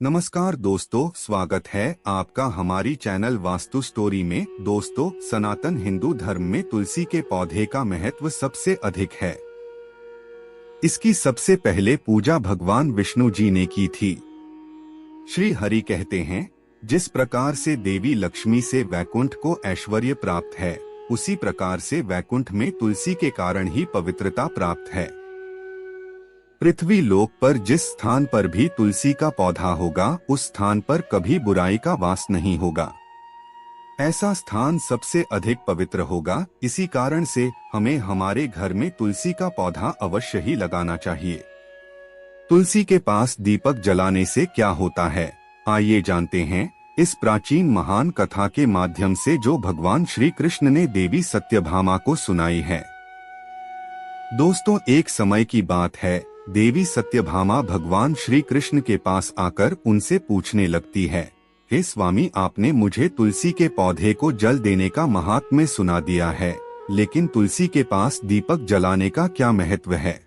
नमस्कार दोस्तों, स्वागत है आपका हमारी चैनल वास्तु स्टोरी में। दोस्तों, सनातन हिंदू धर्म में तुलसी के पौधे का महत्व सबसे अधिक है। इसकी सबसे पहले पूजा भगवान विष्णु जी ने की थी। श्री हरि कहते हैं, जिस प्रकार से देवी लक्ष्मी से वैकुंठ को ऐश्वर्य प्राप्त है, उसी प्रकार से वैकुंठ में तुलसी के कारण ही पवित्रता प्राप्त है। पृथ्वी लोक पर जिस स्थान पर भी तुलसी का पौधा होगा, उस स्थान पर कभी बुराई का वास नहीं होगा। ऐसा स्थान सबसे अधिक पवित्र होगा। इसी कारण से हमें हमारे घर में तुलसी का पौधा अवश्य ही लगाना चाहिए। तुलसी के पास दीपक जलाने से क्या होता है, आइए जानते हैं इस प्राचीन महान कथा के माध्यम से, जो भगवान श्री कृष्ण ने देवी सत्यभामा को सुनाई है। दोस्तों, एक समय की बात है, देवी सत्यभामा भगवान श्री कृष्ण के पास आकर उनसे पूछने लगती है, हे स्वामी, आपने मुझे तुलसी के पौधे को जल देने का महात्म्य सुना दिया है, लेकिन तुलसी के पास दीपक जलाने का क्या महत्व है?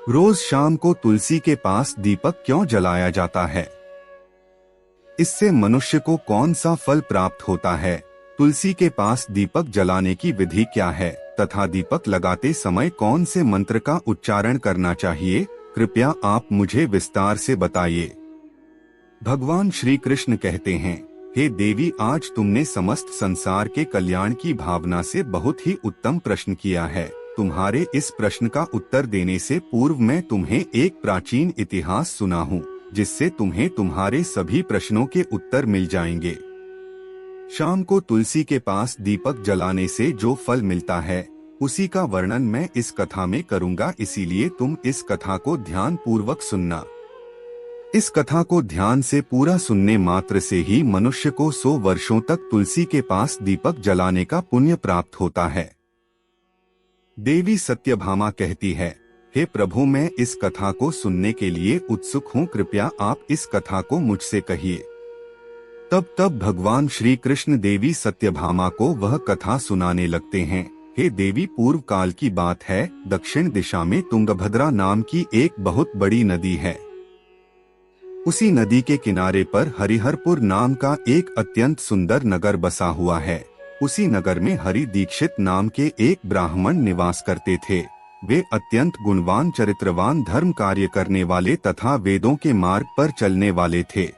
रोज शाम को तुलसी के पास दीपक क्यों जलाया जाता है? इससे मनुष्य को कौन सा फल प्राप्त होता है? तुलसी के पास दीपक जलाने की विधि क्या है तथा दीपक लगाते समय कौन से मंत्र का उच्चारण करना चाहिए? कृपया आप मुझे विस्तार से बताइए। भगवान श्री कृष्ण कहते हैं, हे देवी, आज तुमने समस्त संसार के कल्याण की भावना से बहुत ही उत्तम प्रश्न किया है। तुम्हारे इस प्रश्न का उत्तर देने से पूर्व मैं तुम्हें एक प्राचीन इतिहास सुनाऊं, जिससे तुम्हें तुम्हारे सभी प्रश्नों के उत्तर मिल जाएंगे। शाम को तुलसी के पास दीपक जलाने से जो फल मिलता है, उसी का वर्णन मैं इस कथा में करूंगा, इसीलिए तुम इस कथा को ध्यान पूर्वक सुनना। इस कथा को ध्यान से पूरा सुनने मात्र से ही मनुष्य को 100 वर्षों तक तुलसी के पास दीपक जलाने का पुण्य प्राप्त होता है। देवी सत्यभामा कहती है, हे प्रभु, मैं इस कथा को सुनने के लिए उत्सुक हूँ, कृपया आप इस कथा को मुझसे कहिए। तब भगवान श्री कृष्ण देवी सत्यभामा को वह कथा सुनाने लगते हैं। हे देवी, पूर्व काल की बात है, दक्षिण दिशा में तुंगभद्रा नाम की एक बहुत बड़ी नदी है। उसी नदी के किनारे पर हरिहरपुर नाम का एक अत्यंत सुंदर नगर बसा हुआ है। उसी नगर में हरि दीक्षित नाम के एक ब्राह्मण निवास करते थे। वे अत्यंत गुणवान, चरित्रवान, धर्म कार्य करने वाले तथा वेदों के मार्ग पर चलने वाले थे।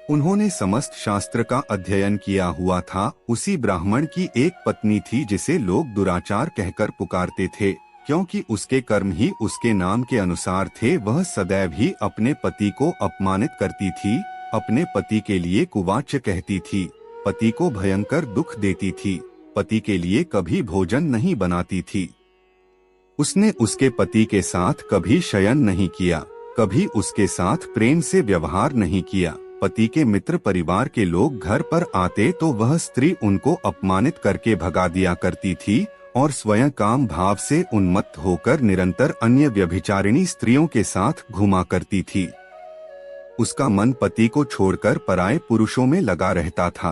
उन्होंने समस्त शास्त्र का अध्ययन किया हुआ था। उसी ब्राह्मण की एक पत्नी थी, जिसे लोग दुराचार कहकर पुकारते थे, क्योंकि उसके कर्म ही उसके नाम के अनुसार थे। वह सदैव ही अपने पति को अपमानित करती थी, अपने पति के लिए कुवाच्य कहती थी, पति को भयंकर दुख देती थी, पति के लिए कभी भोजन नहीं बनाती थी। उसने उसके पति के साथ कभी शयन नहीं किया, कभी उसके साथ प्रेम से व्यवहार नहीं किया। पति के मित्र परिवार के लोग घर पर आते तो वह स्त्री उनको अपमानित करके भगा दिया करती थी और स्वयं काम भाव से उन्मत्त होकर निरंतर अन्य व्यभिचारिणी स्त्रियों के साथ घुमा करती थी। उसका मन पति को छोड़कर पराये पुरुषों में लगा रहता था।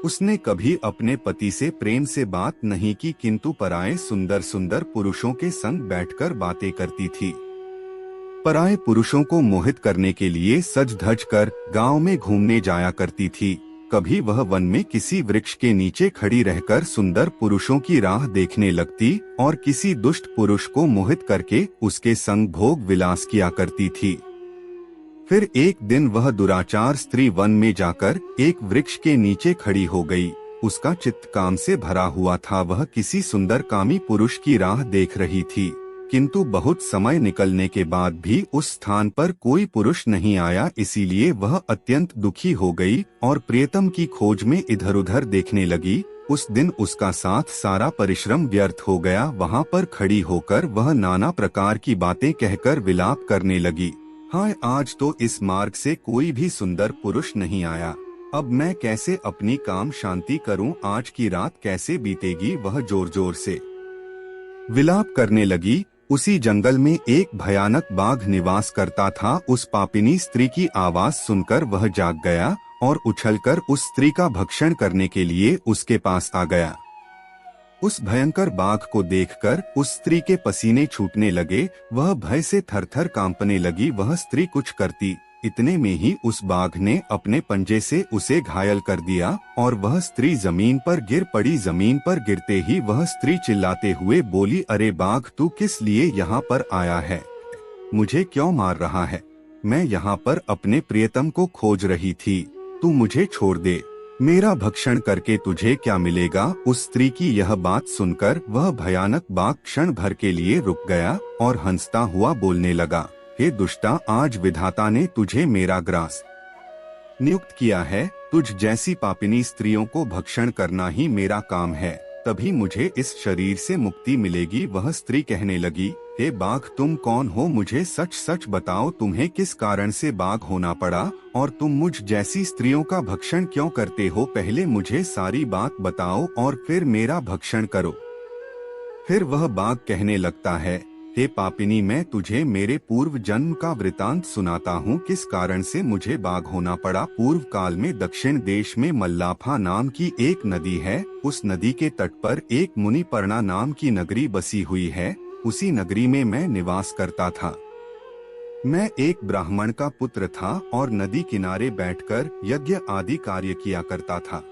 उसने कभी अपने पति से प्रेम से बात नहीं की, किंतु पराये सुंदर सुंदर पुरुषों के संग बैठकर बातें करती थी। पराये पुरुषों को मोहित करने के लिए सज धज कर गांव में घूमने जाया करती थी। कभी वह वन में किसी वृक्ष के नीचे खड़ी रहकर सुंदर पुरुषों की राह देखने लगती और किसी दुष्ट पुरुष को मोहित करके उसके संग भोग विलास किया करती थी। फिर एक दिन वह दुराचार स्त्री वन में जाकर एक वृक्ष के नीचे खड़ी हो गई। उसका चित्त काम से भरा हुआ था। वह किसी सुंदर कामी पुरुष की राह देख रही थी, किंतु बहुत समय निकलने के बाद भी उस स्थान पर कोई पुरुष नहीं आया। इसीलिए वह अत्यंत दुखी हो गई और प्रियतम की खोज में इधर उधर देखने लगी। उस दिन उसका सारा परिश्रम व्यर्थ हो गया। वहां पर खड़ी होकर वह नाना प्रकार की बातें कहकर विलाप करने लगी। हाय, आज तो इस मार्ग से कोई भी सुंदर पुरुष नहीं आया। अब मैं कैसे अपनी काम शांति करूं? आज की रात कैसे बीतेगी? वह जोर जोर से विलाप करने लगी। उसी जंगल में एक भयानक बाघ निवास करता था। उस पापिनी स्त्री की आवाज सुनकर वह जाग गया और उछलकर उस स्त्री का भक्षण करने के लिए उसके पास आ गया। उस भयंकर बाघ को देखकर उस स्त्री के पसीने छूटने लगे। वह भय से थरथर कांपने लगी। वह स्त्री कुछ करती, इतने में ही उस बाघ ने अपने पंजे से उसे घायल कर दिया और वह स्त्री जमीन पर गिर पड़ी। जमीन पर गिरते ही वह स्त्री चिल्लाते हुए बोली, अरे बाघ, तू किस लिए यहाँ पर आया है? मुझे क्यों मार रहा है? मैं यहाँ पर अपने प्रियतम को खोज रही थी। तू मुझे छोड़ दे। मेरा भक्षण करके तुझे क्या मिलेगा? उस स्त्री की यह बात सुनकर वह भयानक बाघ क्षण भर के लिए रुक गया और हंसता हुआ बोलने लगा, हे दुष्टा, आज विधाता ने तुझे मेरा ग्रास नियुक्त किया है। तुझ जैसी पापिनी स्त्रियों को भक्षण करना ही मेरा काम है, तभी मुझे इस शरीर से मुक्ति मिलेगी। वह स्त्री कहने लगी, हे बाघ, तुम कौन हो? मुझे सच सच बताओ, तुम्हें किस कारण से बाघ होना पड़ा और तुम मुझ जैसी स्त्रियों का भक्षण क्यों करते हो? पहले मुझे सारी बात बताओ और फिर मेरा भक्षण करो। फिर वह बाघ कहने लगता है, हे पापिनी, मैं तुझे मेरे पूर्व जन्म का वृतांत सुनाता हूँ, किस कारण से मुझे बाघ होना पड़ा। पूर्व काल में दक्षिण देश में मल्लाफा नाम की एक नदी है। उस नदी के तट पर एक मुनिपर्णा नाम की नगरी बसी हुई है। उसी नगरी में मैं निवास करता था। मैं एक ब्राह्मण का पुत्र था और नदी किनारे बैठकर यज्ञ आदि कार्य किया करता था।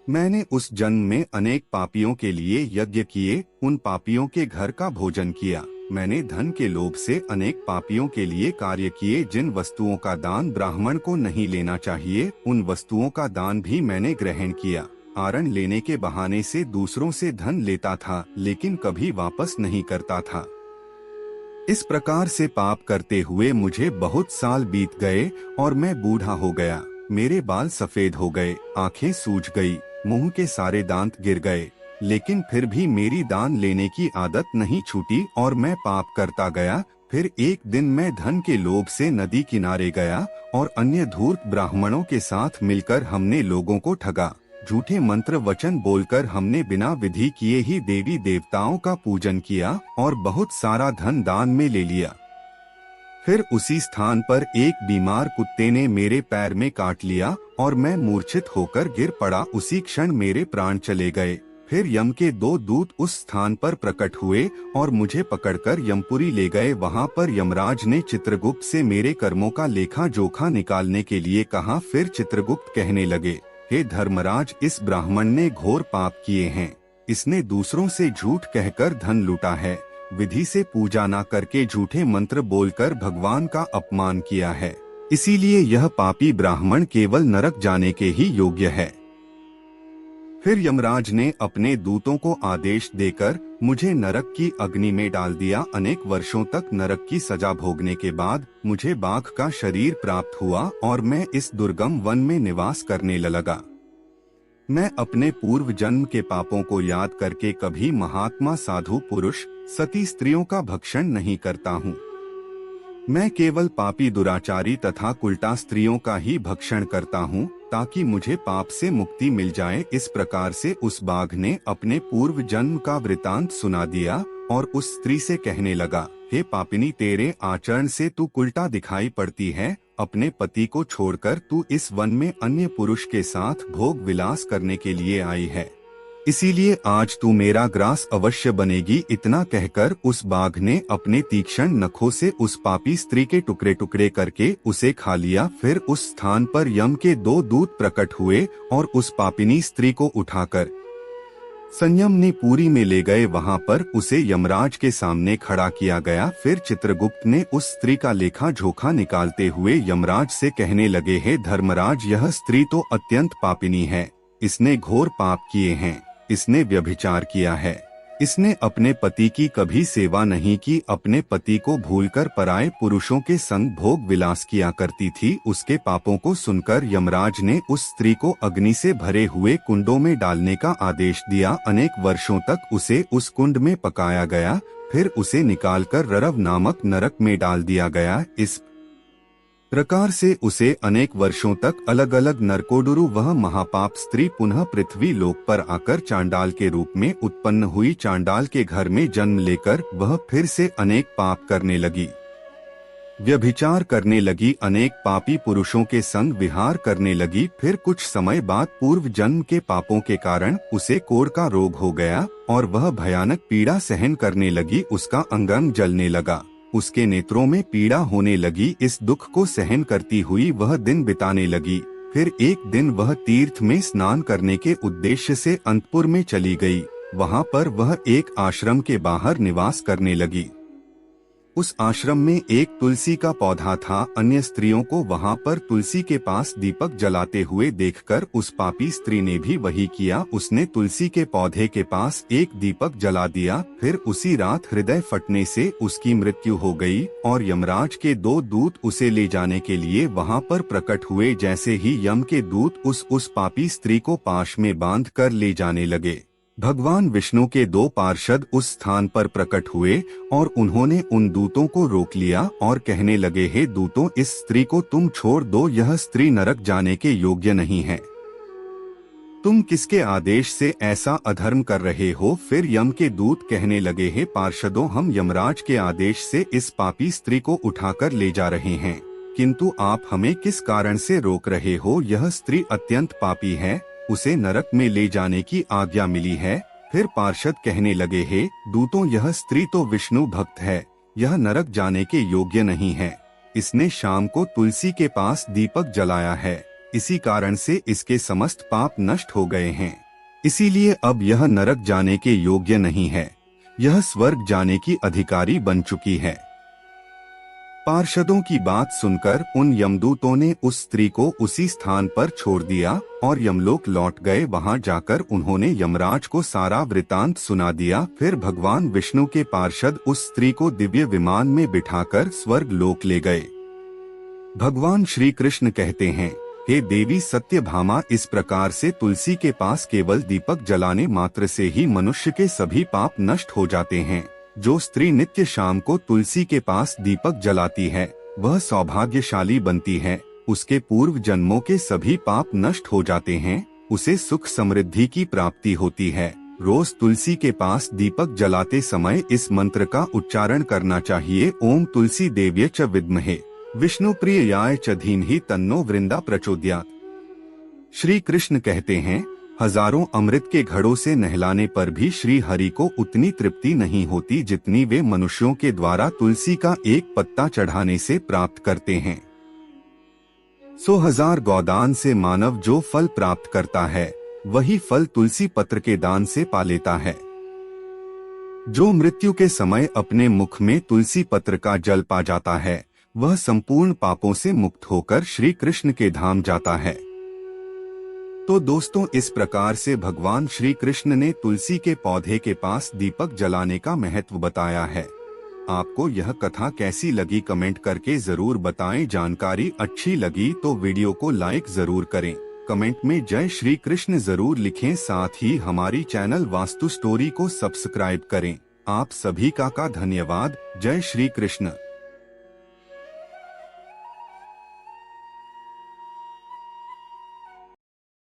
मैंने उस जन्म में अनेक पापियों के लिए यज्ञ किए, उन पापियों के घर का भोजन किया। मैंने धन के लोभ से अनेक पापियों के लिए कार्य किए। जिन वस्तुओं का दान ब्राह्मण को नहीं लेना चाहिए, उन वस्तुओं का दान भी मैंने ग्रहण किया। आरण लेने के बहाने से दूसरों से धन लेता था, लेकिन कभी वापस नहीं करता था। इस प्रकार से पाप करते हुए मुझे बहुत साल बीत गए और मैं बूढ़ा हो गया। मेरे बाल सफेद हो गए, आंखें सूज गई, मुंह के सारे दांत गिर गए, लेकिन फिर भी मेरी दान लेने की आदत नहीं छूटी और मैं पाप करता गया। फिर एक दिन मैं धन के लोभ से नदी किनारे गया और अन्य धूर्त ब्राह्मणों के साथ मिलकर हमने लोगों को ठगा। झूठे मंत्र वचन बोलकर हमने बिना विधि किए ही देवी देवताओं का पूजन किया और बहुत सारा धन दान में ले लिया। फिर उसी स्थान पर एक बीमार कुत्ते ने मेरे पैर में काट लिया और मैं मूर्छित होकर गिर पड़ा। उसी क्षण मेरे प्राण चले गए। फिर यम के 2 दूत उस स्थान पर प्रकट हुए और मुझे पकड़कर यमपुरी ले गए। वहां पर यमराज ने चित्रगुप्त से मेरे कर्मों का लेखा जोखा निकालने के लिए कहा। फिर चित्रगुप्त कहने लगे, हे धर्मराज, इस ब्राह्मण ने घोर पाप किए हैं। इसने दूसरों से झूठ कहकर धन लूटा है, विधि से पूजा न करके झूठे मंत्र बोलकर भगवान का अपमान किया है। इसीलिए यह पापी ब्राह्मण केवल नरक जाने के ही योग्य है। फिर यमराज ने अपने दूतों को आदेश देकर मुझे नरक की अग्नि में डाल दिया। अनेक वर्षों तक नरक की सजा भोगने के बाद मुझे बाघ का शरीर प्राप्त हुआ और मैं इस दुर्गम वन में निवास करने लगा। मैं अपने पूर्व जन्म के पापों को याद करके कभी महात्मा, साधु पुरुष, सती स्त्रियों का भक्षण नहीं करता हूँ। मैं केवल पापी, दुराचारी तथा कुलटा स्त्रियों का ही भक्षण करता हूँ, ताकि मुझे पाप से मुक्ति मिल जाए। इस प्रकार से उस बाघ ने अपने पूर्व जन्म का वृतांत सुना दिया और उस स्त्री से कहने लगा, हे पापिनी, तेरे आचरण से तू कुलटा दिखाई पड़ती है। अपने पति को छोड़कर तू इस वन में अन्य पुरुष के साथ भोग विलास करने के लिए आई है, इसीलिए आज तू मेरा ग्रास अवश्य बनेगी। इतना कहकर उस बाघ ने अपने तीक्ष्ण नखों से उस पापी स्त्री के टुकड़े टुकड़े करके उसे खा लिया। फिर उस स्थान पर यम के 2 दूत प्रकट हुए और उस पापिनी स्त्री को उठाकर संयमनीपुरी में ले गए। वहां पर उसे यमराज के सामने खड़ा किया गया। फिर चित्रगुप्त ने उस स्त्री का लेखा जोखा निकालते हुए यमराज से कहने लगे, हे धर्मराज, यह स्त्री तो अत्यंत पापिनी है। इसने घोर पाप किए हैं। इसने व्यभिचार किया है। इसने अपने पति की कभी सेवा नहीं की। अपने पति को भूलकर पराये पुरुषों के संग भोग विलास किया करती थी। उसके पापों को सुनकर यमराज ने उस स्त्री को अग्नि से भरे हुए कुंडों में डालने का आदेश दिया। अनेक वर्षों तक उसे उस कुंड में पकाया गया। फिर उसे निकालकर ररव नामक नरक में डाल दिया गया। इस प्रकार से उसे अनेक वर्षों तक अलग अलग नरकोडुरु वह महापाप स्त्री पुनः पृथ्वी लोक पर आकर चांडाल के रूप में उत्पन्न हुई। चांडाल के घर में जन्म लेकर वह फिर से अनेक पाप करने लगी। व्यभिचार करने लगी, अनेक पापी पुरुषों के संग विहार करने लगी। फिर कुछ समय बाद पूर्व जन्म के पापों के कारण उसे कोढ़ का रोग हो गया और वह भयानक पीड़ा सहन करने लगी। उसका अंग अंग जलने लगा, उसके नेत्रों में पीड़ा होने लगी। इस दुख को सहन करती हुई वह दिन बिताने लगी। फिर एक दिन वह तीर्थ में स्नान करने के उद्देश्य से अंतपुर में चली गई। वहाँ पर वह एक आश्रम के बाहर निवास करने लगी। उस आश्रम में एक तुलसी का पौधा था। अन्य स्त्रियों को वहाँ पर तुलसी के पास दीपक जलाते हुए देखकर उस पापी स्त्री ने भी वही किया। उसने तुलसी के पौधे के पास एक दीपक जला दिया। फिर उसी रात हृदय फटने से उसकी मृत्यु हो गई और यमराज के 2 दूत उसे ले जाने के लिए वहाँ पर प्रकट हुए। जैसे ही यम के दूत उस पापी स्त्री को पाश में बांध कर ले जाने लगे, भगवान विष्णु के 2 पार्षद उस स्थान पर प्रकट हुए और उन्होंने उन दूतों को रोक लिया और कहने लगे, हे दूतों, इस स्त्री को तुम छोड़ दो, यह स्त्री नरक जाने के योग्य नहीं है। तुम किसके आदेश से ऐसा अधर्म कर रहे हो? फिर यम के दूत कहने लगे, हे पार्षदों, हम यमराज के आदेश से इस पापी स्त्री को उठाकर ले जा रहे हैं, किंतु आप हमें किस कारण से रोक रहे हो? यह स्त्री अत्यंत पापी है, उसे नरक में ले जाने की आज्ञा मिली है। फिर पार्षद कहने लगे, हे दूतों, यह स्त्री तो विष्णु भक्त है, यह नरक जाने के योग्य नहीं है। इसने शाम को तुलसी के पास दीपक जलाया है, इसी कारण से इसके समस्त पाप नष्ट हो गए हैं। इसीलिए अब यह नरक जाने के योग्य नहीं है, यह स्वर्ग जाने की अधिकारी बन चुकी है। पार्षदों की बात सुनकर उन यमदूतों ने उस स्त्री को उसी स्थान पर छोड़ दिया और यमलोक लौट गए। वहां जाकर उन्होंने यमराज को सारा वृतांत सुना दिया। फिर भगवान विष्णु के पार्षद उस स्त्री को दिव्य विमान में बिठाकर स्वर्ग लोक ले गए। भगवान श्री कृष्ण कहते हैं, हे देवी सत्यभामा, इस प्रकार से तुलसी के पास केवल दीपक जलाने मात्र से ही मनुष्य के सभी पाप नष्ट हो जाते हैं। जो स्त्री नित्य शाम को तुलसी के पास दीपक जलाती है, वह सौभाग्यशाली बनती है। उसके पूर्व जन्मों के सभी पाप नष्ट हो जाते हैं, उसे सुख समृद्धि की प्राप्ति होती है। रोज तुलसी के पास दीपक जलाते समय इस मंत्र का उच्चारण करना चाहिए, ओम तुलसी देव्य च विद्महे विष्णु प्रियाय च धीमहि तन्नो वृंदा प्रचोदयात्। श्री कृष्ण कहते हैं, हजारों अमृत के घड़ों से नहलाने पर भी श्री हरि को उतनी तृप्ति नहीं होती जितनी वे मनुष्यों के द्वारा तुलसी का एक पत्ता चढ़ाने से प्राप्त करते हैं। 100,000 गौदान से मानव जो फल प्राप्त करता है, वही फल तुलसी पत्र के दान से पा लेता है। जो मृत्यु के समय अपने मुख में तुलसी पत्र का जल पा जाता है, वह संपूर्ण पापों से मुक्त होकर श्री कृष्ण के धाम जाता है। तो दोस्तों, इस प्रकार से भगवान श्री कृष्ण ने तुलसी के पौधे के पास दीपक जलाने का महत्व बताया है। आपको यह कथा कैसी लगी कमेंट करके जरूर बताएं। जानकारी अच्छी लगी तो वीडियो को लाइक जरूर करें। कमेंट में जय श्री कृष्ण जरूर लिखें। साथ ही हमारी चैनल वास्तु स्टोरी को सब्सक्राइब करें। आप सभी का धन्यवाद। जय श्री कृष्ण।